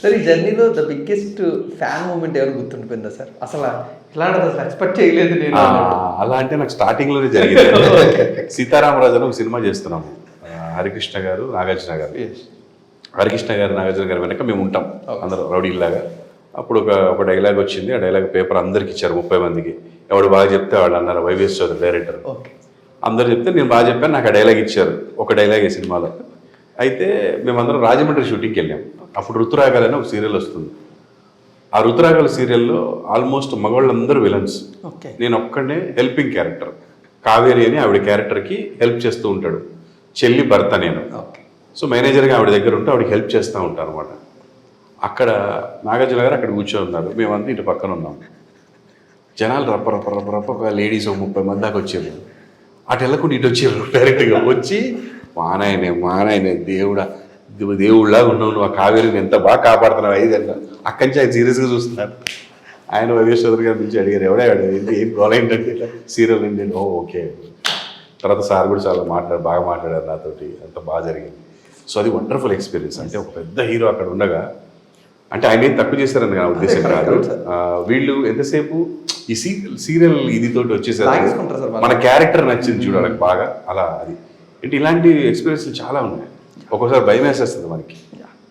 Sir ఈ జర్నీలో the biggest fan moment ఎవరు గుర్తుండిపోయిందా సార్? అసలు ఇలాంటిది అసలు ఎక్స్పెక్ట్ చేయలేదు నేను. అలా అంటే నాకు స్టార్టింగ్లోనే జరిగింది. సీతారామరాజు అని ఒక సినిమా చేస్తున్నాము, హరికృష్ణ గారు, నాగార్జున గారు. హరికృష్ణ గారు, నాగార్జున గారు వెనక మేము ఉంటాం అందరూ రౌడీలాగా. అప్పుడు ఒక డైలాగ్ వచ్చింది. ఆ డైలాగ్ పేపర్ అందరికి ఇచ్చారు, 30 మందికి. ఎవడు బాగా చెప్తే వాళ్ళు అన్నారు, వైవిఎస్ చౌదరి డైరెక్టర్. అందరు చెప్తే నేను బాగా చెప్పాను, నాకు ఆ డైలాగ్ ఇచ్చారు, ఒక డైలాగ్ ఈ సినిమాలో. అయితే మేమందరం రాజమండ్రి షూటింగ్కి వెళ్ళాం. అప్పుడు ఋతురాగాలు అని ఒక సీరియల్ వస్తుంది. ఆ ఋతురాగాల సీరియల్లో ఆల్మోస్ట్ మగవాళ్ళందరూ విలన్స్, నేను ఒక్కడే హెల్పింగ్ క్యారెక్టర్. కావేరి అని ఆవిడ క్యారెక్టర్కి హెల్ప్ చేస్తూ ఉంటాడు, చెల్లి భర్త నేను. సో మేనేజర్గా ఆవిడ దగ్గర ఉంటే ఆవిడకి హెల్ప్ చేస్తూ ఉంటాను అనమాట. అక్కడ నాగార్జున గారు అక్కడ కూర్చొని ఉన్నారు, మేమంతా ఇటు పక్కన ఉన్నాం. జనాలు రప్ప లేడీస్ 30 మంది దాకా వచ్చారు. అటు వెళ్ళకుండా ఇటు వచ్చారు డైరెక్ట్గా. వచ్చి మానాయనే దేవుళ్ళగా ఉన్నావు నువ్వు, ఆ కావేరిని ఎంత బాగా కాపాడుతున్నావు 5 గంటల. అక్కడి నుంచి ఆయన సీరియస్గా చూస్తున్నారు. ఆయన వైవిఎస్ చౌదరి గారి నుంచి అడిగారు, ఎవడాడు ఏం గోల్ ఏంటంటే సీరియల్ ఏంటి. ఓకే. తర్వాత సార్ కూడా చాలా బాగా మాట్లాడారు నాతోటి, అంత బాగా జరిగింది. సో అది వండర్ఫుల్ ఎక్స్పీరియన్స్. అంటే ఒక పెద్ద హీరో అక్కడ ఉండగా, అంటే ఆయన ఏం తక్కువ చేశారని నా ఉద్దేశం కాదు. వీళ్ళు ఎంతసేపు ఈ సీరియల్ ఇదితోటి వచ్చేసారు, మన క్యారెక్టర్ నచ్చింది చూడాలి బాగా. అలా అది అంటే ఇలాంటి ఎక్స్పీరియన్స్ చాలా ఉన్నాయి. ఒక్కోసారి భయం వేసేస్తుంది మనకి.